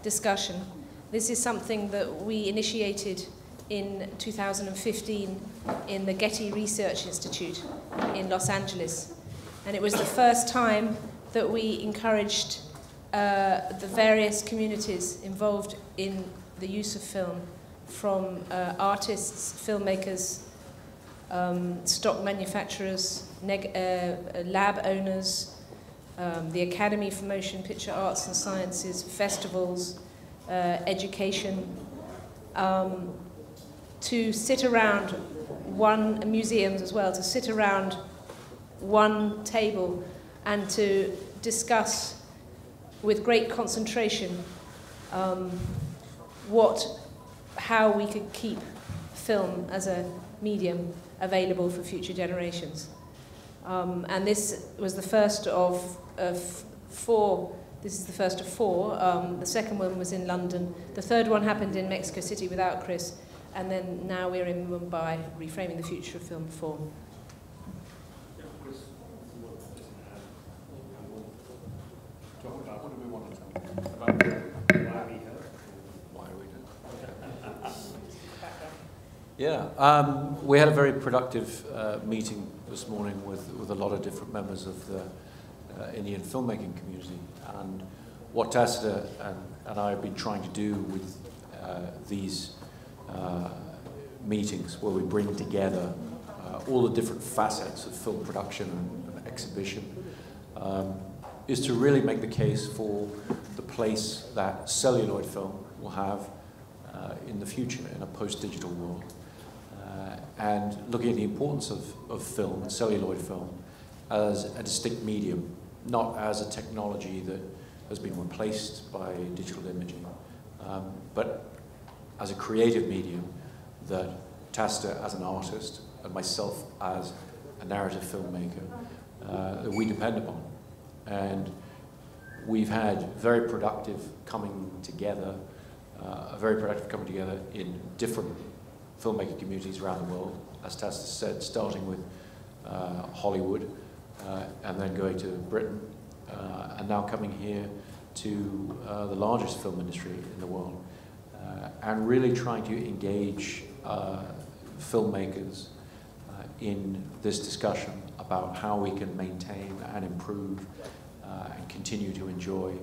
discussion. This is something that we initiated in 2015 in the Getty Research Institute in Los Angeles. And it was the first time that we encouraged the various communities involved in the use of film, from artists, filmmakers, stock manufacturers, lab owners, the Academy for Motion Picture Arts and Sciences, festivals, education, to sit around museums as well, to sit around one table and to discuss with great concentration how we could keep film as a medium available for future generations. And this was the first of four. This is the first of four. The second one was in London. The third one happened in Mexico City without Chris. And then now we're in Mumbai, reframing the future of film form. What do we want to tell about why we here? Why are we here? Yeah, we had a very productive meeting this morning with a lot of different members of the Indian filmmaking community, and what Tacita and I have been trying to do with these meetings, where we bring together all the different facets of film production and exhibition, is to really make the case for the place that celluloid film will have in the future in a post-digital world. And looking at the importance of film and celluloid film as a distinct medium, not as a technology that has been replaced by digital imaging, but as a creative medium that Tacita as an artist and myself as a narrative filmmaker that we depend upon. And we've had very productive coming together, in different filmmaking communities around the world, as Tacita said, starting with Hollywood, and then going to Britain, and now coming here to the largest film industry in the world, and really trying to engage filmmakers in this discussion about how we can maintain and improve and continue to enjoy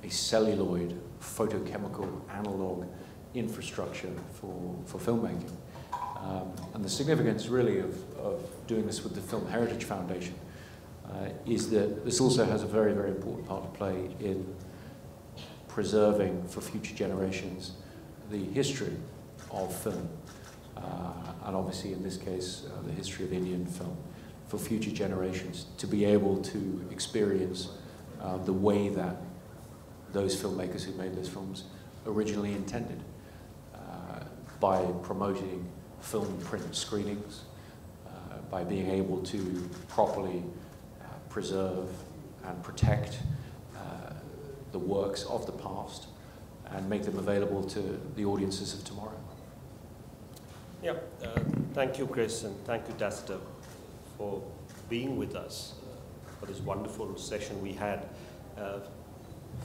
a celluloid, photochemical, analog infrastructure for filmmaking. And the significance really of doing this with the Film Heritage Foundation is that this also has a very, very important part to play in preserving for future generations the history of film, and obviously in this case the history of Indian film, for future generations to be able to experience the way that those filmmakers who made those films originally intended, by promoting film print screenings, by being able to properly preserve and protect the works of the past and make them available to the audiences of tomorrow. Yeah, thank you, Chris, and thank you, Tacita, for being with us for this wonderful session we had.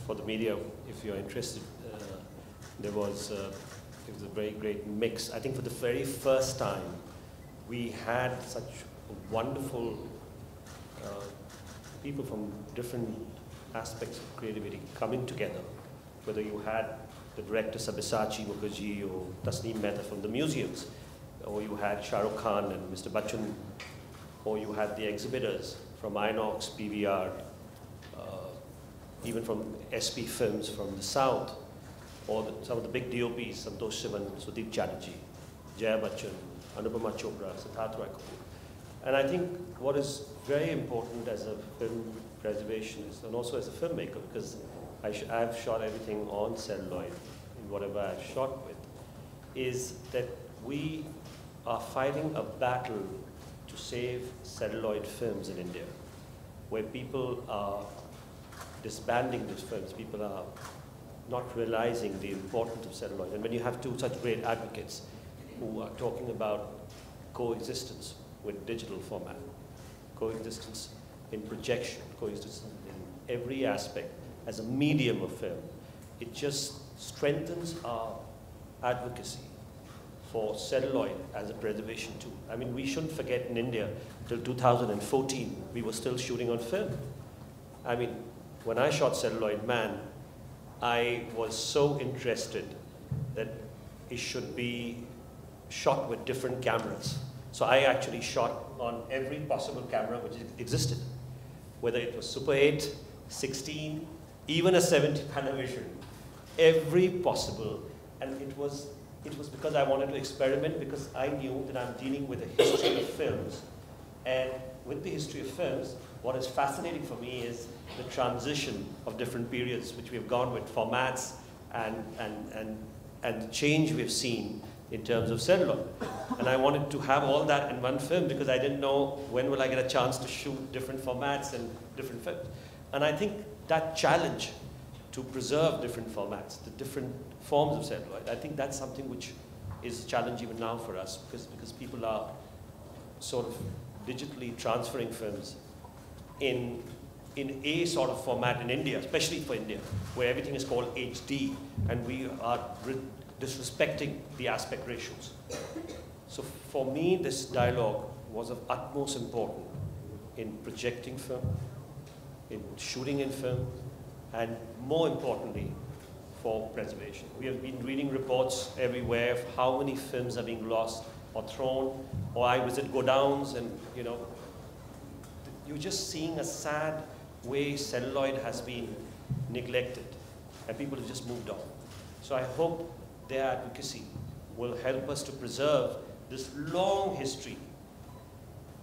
For the media, if you're interested, it was a very great mix. I think for the very first time, we had such wonderful people from different aspects of creativity coming together, whether you had the director Sabyasachi Mukherjee or Tasneem Mehta from the museums, or you had Shah Rukh Khan and Mr. Bachchan, or you had the exhibitors from Inox, PVR, even from SP Films from the South, or some of the big DOPs, Santosh Sivan, Sudeep Chatterjee, Jaya Bachchan, Anupama Chopra, Siddharth Roy Kapoor. And I think what is very important as a film preservationist and also as a filmmaker, because I've shot everything on celluloid in whatever I've shot with, is that we are fighting a battle to save celluloid films in India, where people are disbanding these films, people are not realizing the importance of celluloid. And when you have two such great advocates who are talking about coexistence with digital format, coexistence in projection, coexistence in every aspect as a medium of film, it just strengthens our advocacy for celluloid as a preservation tool. I mean, we shouldn't forget in India, till 2014, we were still shooting on film. I mean, when I shot Celluloid Man, I was so interested that it should be shot with different cameras. So I actually shot on every possible camera which existed, whether it was Super 8, 16, even a 70 Panavision, every possible, and it was because I wanted to experiment, because I knew that I'm dealing with a history of films, and with the history of films, what is fascinating for me is the transition of different periods which we've gone with, formats and the change we've seen in terms of celluloid. And I wanted to have all that in one film because I didn't know when will I get a chance to shoot different formats and different films. And I think that challenge to preserve different formats, the different forms of celluloid, I think that's something which is a challenge even now for us, because people are sort of digitally transferring films in a sort of format in India, especially for India, where everything is called HD, and we are disrespecting the aspect ratios. So for me, this dialogue was of utmost importance in projecting film, in shooting in film, and more importantly, for preservation. We have been reading reports everywhere of how many films are being lost or thrown, or I visit godowns, and you know, you're just seeing a sad way celluloid has been neglected, and people have just moved on. So I hope their advocacy will help us to preserve this long history.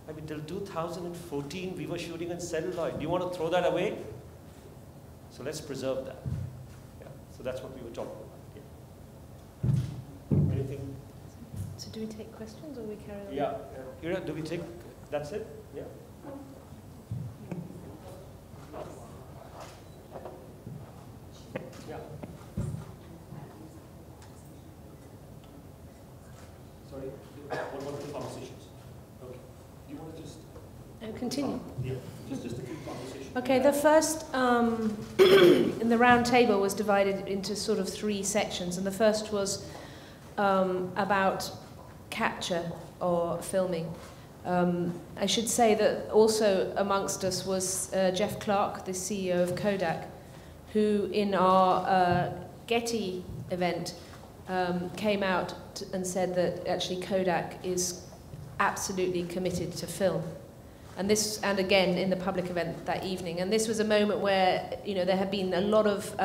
I mean, till 2014, we were shooting on celluloid. Do you want to throw that away? So let's preserve that. Yeah. So that's what we were talking about. Yeah. Anything? So do we take questions or we carry on? Yeah. Ira, do we take, that's it? Yeah. Yeah. Sorry, what about the conversations? Okay. Do you want to just... Continue. Yeah, just a few conversations. Okay, the first in the round table was divided into sort of three sections, and the first was about capture or filming. I should say that also amongst us was Jeff Clark, the CEO of Kodak, who in our Getty event came out and said that actually Kodak is absolutely committed to film. And this, and again in the public event that evening, and this was a moment where, you know, there had been a lot of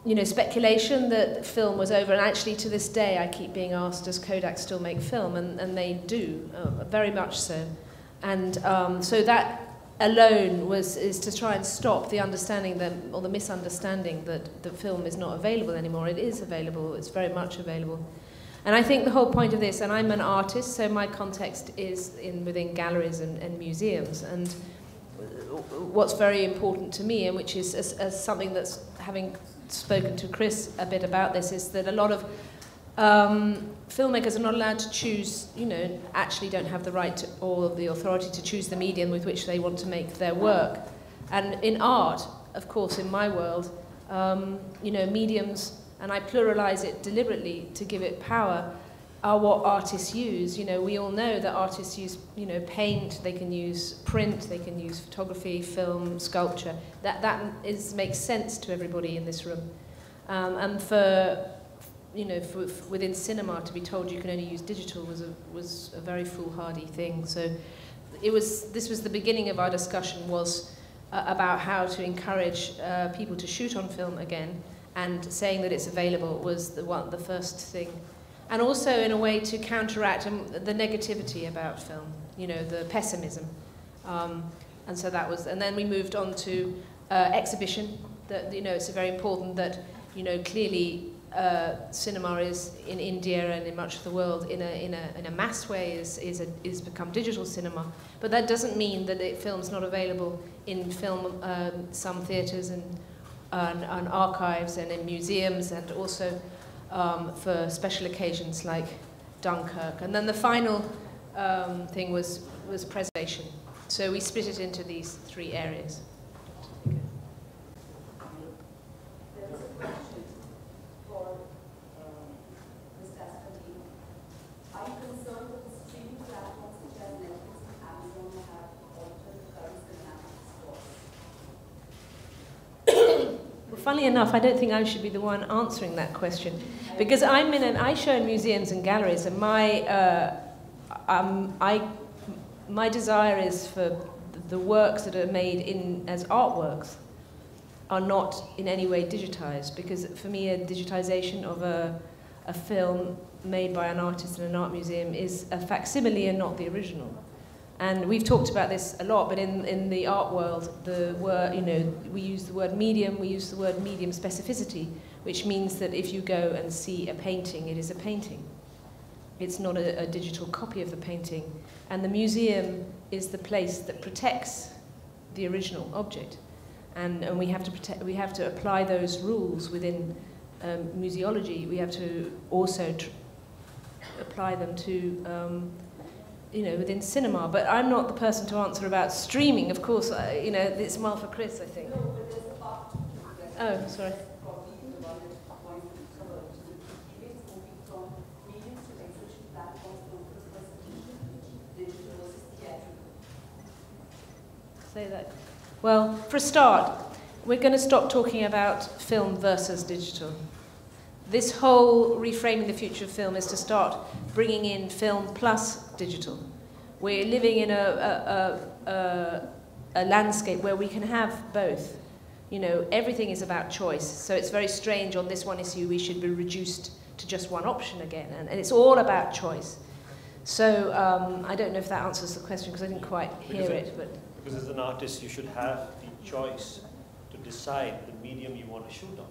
you know, speculation that film was over, and actually to this day I keep being asked, does Kodak still make film? And they do, very much so. And so that alone is to try and stop the understanding that, or the misunderstanding that the film is not available anymore. It is available, it's very much available. And I think the whole point of this, and I'm an artist, so my context is within galleries and museums, and what's very important to me, and which is as something that's, having spoken to Chris a bit about this, is that a lot of filmmakers are not allowed to choose, you know, actually don't have the right to, or the authority to choose the medium with which they want to make their work. And in art, of course, in my world, you know, mediums, and I pluralize it deliberately to give it power, are what artists use. You know, we all know that artists use, you know, paint, they can use print, they can use photography, film, sculpture. That makes sense to everybody in this room. And for, you know, within cinema to be told you can only use digital was a very foolhardy thing. So this was the beginning of our discussion, was about how to encourage people to shoot on film again, and saying that it's available was the first thing. And also in a way to counteract the negativity about film, you know, the pessimism. And so that was, and then we moved on to exhibition. That, you know, it's very important that, you know, clearly cinema is in India and in much of the world in a mass way is become digital cinema. But that doesn't mean that film's not available in film, some theatres and archives and in museums, and also for special occasions like Dunkirk. And then the final thing was preservation. So we split it into these three areas. funnily enough, I don't think I should be the one answering that question, because I show in museums and galleries, and my desire is for the works that are made as artworks are not in any way digitized, because for me a digitization of a film made by an artist in an art museum is a facsimile and not the original. And we've talked about this a lot, but in the art world, we use the word medium, we use the word medium specificity, which means that if you go and see a painting, it is a painting. It's not a digital copy of the painting. And the museum is the place that protects the original object. And we have to apply those rules within museology. We have to also apply them to within cinema. But I'm not the person to answer about streaming. Of course, it's more for Chris, I think. No, but there's a part to that. Oh, sorry. Probably the one that point to cover. So the events moving from mediums to exhibition platforms versus digital versus theatrical. Say that. Well, for a start, we're going to stop talking about film versus digital. This whole reframing the future of film is to start bringing in film plus digital. We're living in a landscape where we can have both. Everything is about choice. So it's very strange on this one issue we should be reduced to just one option again. And it's all about choice. So I don't know if that answers the question because I didn't quite hear it. Because as an artist, you should have the choice to decide the medium you want to shoot on.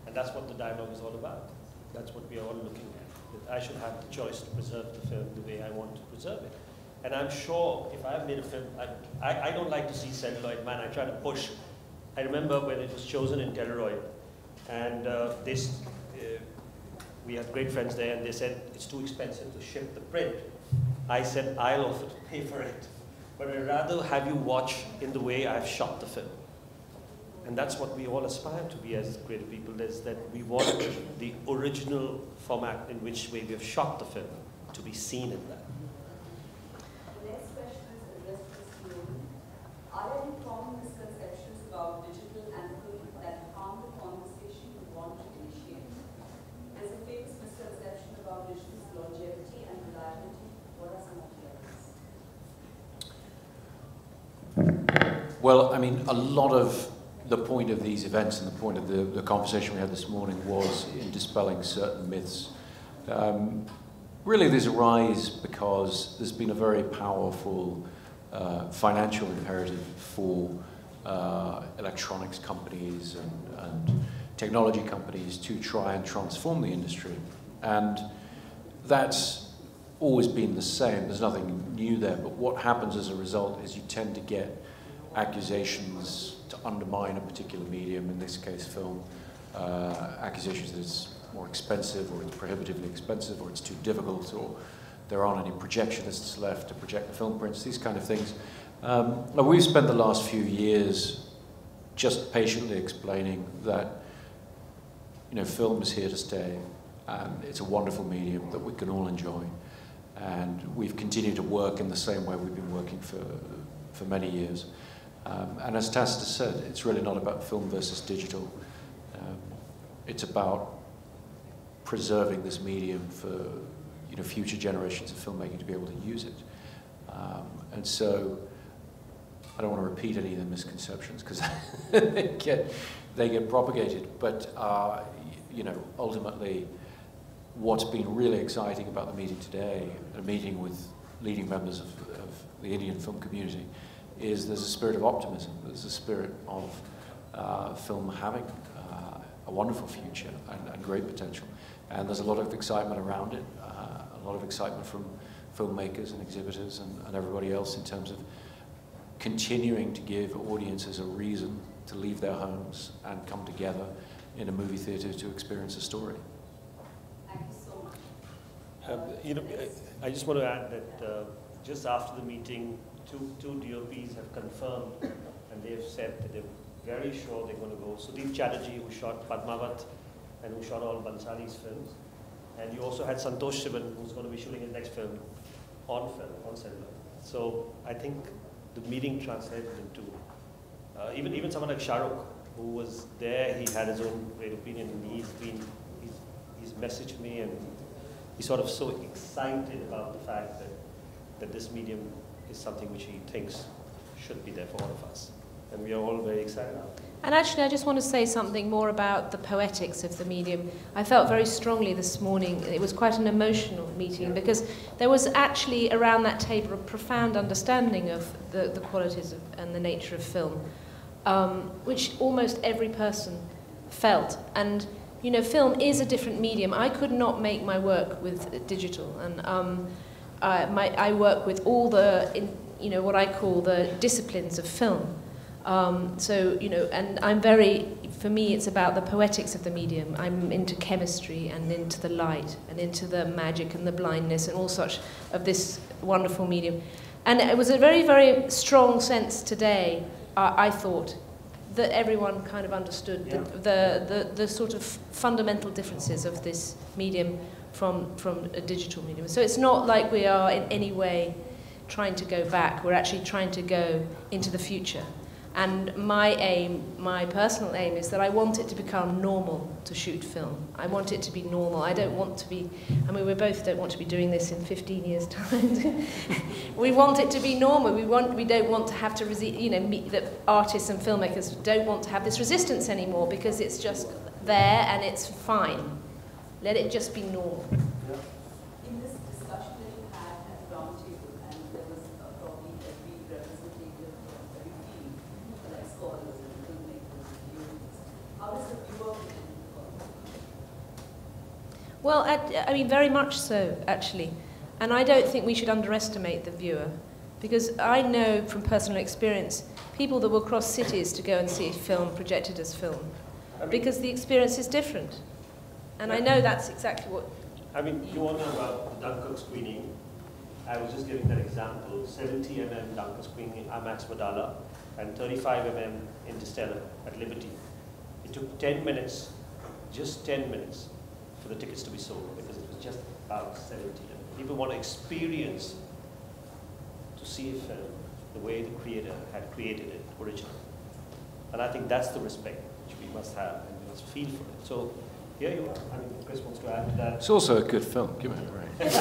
And that's what the dialogue is all about. That's what we are all looking at. That I should have the choice to preserve the film the way I want to preserve it. And I'm sure if I've made a film, I don't like to see celluloid, man. I try to push. I remember when it was chosen in Telluroid, and we had great friends there, and they said, it's too expensive to ship the print. I said, I'll offer to pay for it. But I'd rather have you watch in the way I've shot the film. And that's what we all aspire to be as creative people, is that we want the original format in which way we have shot the film to be seen in that. The next question is addressed to Nolan. Are there any common misconceptions about digital and film that harm the conversation you want to initiate? There's a famous misconception about digital's longevity and reliability. What are some of the others? Well, I mean, a lot of the point of these events and the point of the conversation we had this morning was in dispelling certain myths. Really, these arise because there's been a very powerful financial imperative for electronics companies and technology companies to try and transform the industry. And that's always been the same. There's nothing new there. But what happens as a result is you tend to get accusations to undermine a particular medium, in this case film, accusations that it's more expensive or it's prohibitively expensive or it's too difficult or there aren't any projectionists left to project the film prints, these kind of things. We've spent the last few years just patiently explaining that film is here to stay and it's a wonderful medium that we can all enjoy, and we've continued to work in the same way we've been working for many years. And as Tacita said, it's really not about film versus digital. It's about preserving this medium for future generations of filmmaking to be able to use it. And so I don't want to repeat any of the misconceptions because they get propagated. But ultimately, what's been really exciting about the meeting today, a meeting with leading members of the Indian film community, is there's a spirit of optimism. There's a spirit of film having a wonderful future and great potential. And there's a lot of excitement around it, a lot of excitement from filmmakers and exhibitors and everybody else in terms of continuing to give audiences a reason to leave their homes and come together in a movie theatre to experience a story. Thank you so much. I just want to add that just after the meeting, two DOPs have confirmed, and they have said that they're very sure they're going to go. Sudeep Chatterjee, who shot Padmavat and who shot all Bansali's films, and you also had Santosh Sivan, who's going to be shooting his next film on cellular. So I think the meeting translated into even someone like Shah Rukh, who was there, he had his own great opinion, and he's messaged me, and he's sort of so excited about the fact that this medium is something which he thinks should be there for all of us. And we are all very excited about it. And actually, I just want to say something more about the poetics of the medium. I felt very strongly this morning, it was quite an emotional meeting, because there was actually around that table a profound understanding of the qualities and the nature of film, which almost every person felt. And, you know, film is a different medium. I could not make my work with digital, and I work with all the, you know, what I call the disciplines of film. So, you know, and for me, it's about the poetics of the medium. I'm into chemistry and into the light and into the magic and the blindness and all such of this wonderful medium. And it was a very, very strong sense today, I thought, that everyone kind of understood the sort of fundamental differences of this medium from a digital medium. So it's not like we are in any way trying to go back. We're actually trying to go into the future. And my aim, my personal aim, is that I want it to become normal to shoot film. I want it to be normal. I don't want to be, I mean, we both don't want to be doing this in 15 years' time. We want it to be normal. We don't want to have to, you know, that artists and filmmakers don't want to have this resistance anymore, because it's just there and it's fine. Let it just be normal. In this discussion that you had at the round table, and there was probably every representative from every field, like scholars and filmmakers and viewers, how does the viewer fit into the Well, I mean, very much so, actually. And I don't think we should underestimate the viewer, because I know from personal experience people that will cross cities to go and see a film projected as film, because the experience is different. And I know that's exactly what... I mean, you all know about the Dunkirk screening. I was just giving that example. 70mm Dunkirk screening IMAX Madala and 35mm Interstellar at Liberty. It took 10 minutes, just 10 minutes, for the tickets to be sold, because it was just about 70mm. People want to experience, to see a film the way the creator had created it originally. And I think that's the respect which we must have, and we must feel for it. So here you are. I mean, Chris wants to add to that. It's also a good film, give it a break.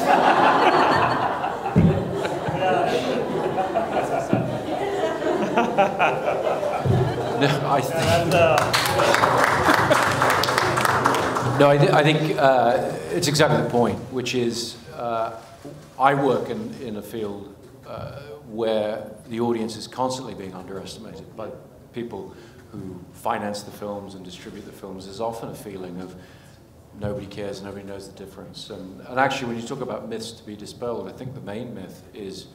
No, I think it's exactly the point, which is I work in a field where the audience is constantly being underestimated by people who finance the films and distribute the films. There's often a feeling of nobody cares, nobody knows the difference. And actually, when you talk about myths to be dispelled, I think the main myth is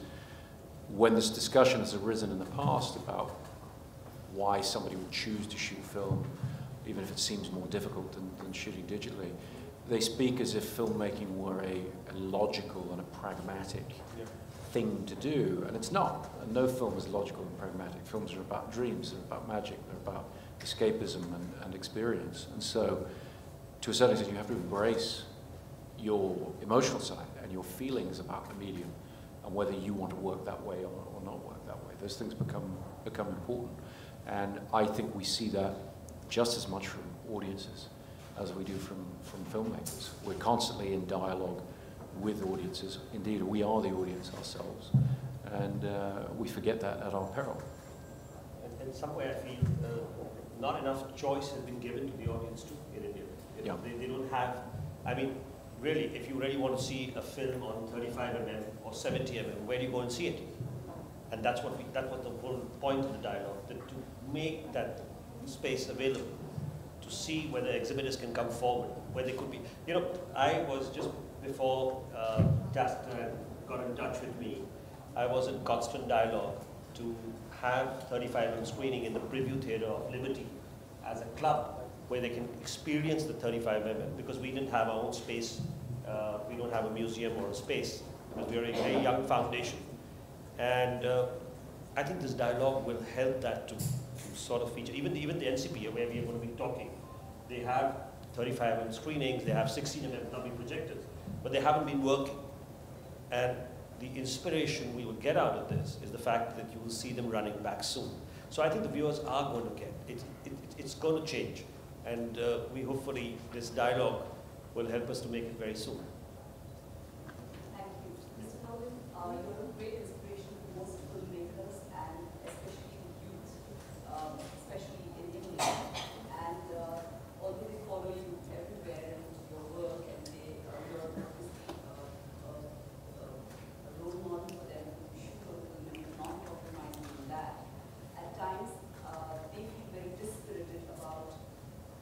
when this discussion has arisen in the past about why somebody would choose to shoot film, even if it seems more difficult than shooting digitally, they speak as if filmmaking were a logical and a pragmatic thing to do, and it's not. And no film is logical and pragmatic. Films are about dreams, they're about magic, they're about escapism and experience. And so, to a certain extent, you have to embrace your emotional side and your feelings about the medium, and whether you want to work that way or not work that way. Those things become important. And I think we see that just as much from audiences as we do from filmmakers. We're constantly in dialogue with audiences. Indeed, we are the audience ourselves. And we forget that at our peril. And in some way, I feel not enough choice has been given to the audience too in India. You know, they don't have, I mean, really, if you really want to see a film on 35mm or 70mm, where do you go and see it? And that was the whole point of the dialogue, that to make that space available, to see whether exhibitors can come forward, where they could be. You know, I was just before Tacita got in touch with me, I was in constant dialogue to have 35mm screening in the preview theater of Liberty as a club where they can experience the 35mm, because we didn't have our own space. We don't have a museum or a space, because we are a very young foundation. And I think this dialogue will help that to sort of feature. Even the NCP, where we are going to be talking, they have 35mm screenings, they have 16mm dummy projectors, but they haven't been working. And the inspiration we will get out of this is the fact that you will see them running back soon. So I think the viewers are going to get it. It's going to change, and we hopefully this dialogue will help us to make it very soon. Thank you. Mr. Nolan, you're a great inspiration to most filmmakers and especially youth, especially in India. And although they follow you everywhere in your work and you're obviously a role model for them to shoot on film and not compromising on that, at times they feel very dispirited about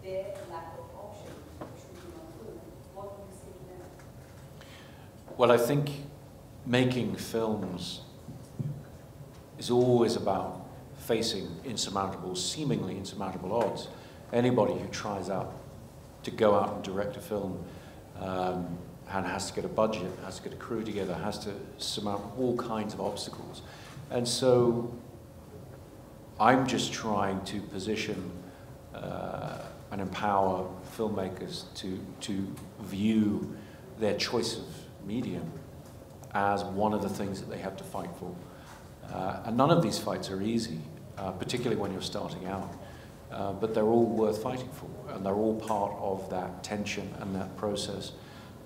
their lack of option for shooting on film. What would you say to them? Well, I think making films is always about facing insurmountable, seemingly insurmountable odds. Anybody who tries out to go out and direct a film and has to get a budget, has to get a crew together, has to surmount all kinds of obstacles. And so I'm just trying to position and empower filmmakers to view their choice of medium as one of the things that they have to fight for. And none of these fights are easy, particularly when you're starting out, but they're all worth fighting for, and they're all part of that tension and that process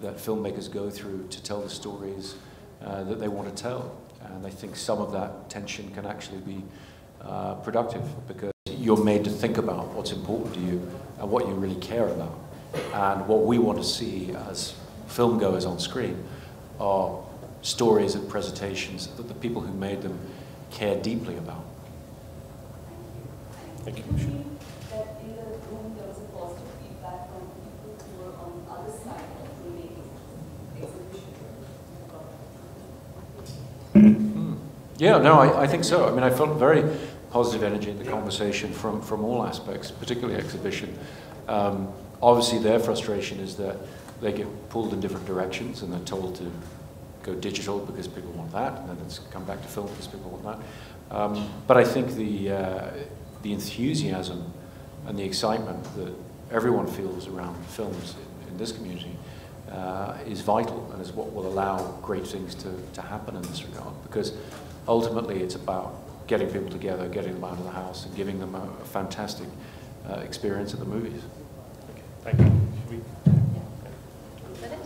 that filmmakers go through to tell the stories that they want to tell. And I think some of that tension can actually be productive, because you're made to think about what's important to you and what you really care about. And what we want to see as film goers on screen are stories and presentations that the people who made them care deeply about. Thank you. Do you think that in the room there was a positive feedback from people who were on the other side of the exhibition? Yeah, no, I think so. I mean, I felt very positive energy in the conversation from all aspects, particularly exhibition. Obviously, their frustration is that they get pulled in different directions and they're told to go digital because people want that, and then it's come back to film because people want that. But I think the enthusiasm and the excitement that everyone feels around films in this community is vital, and is what will allow great things to happen in this regard, because ultimately it's about getting people together, getting them out of the house, and giving them a fantastic experience at the movies. Okay. Thank you. Is that it?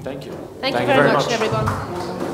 Thank you. Thank you very much, everyone.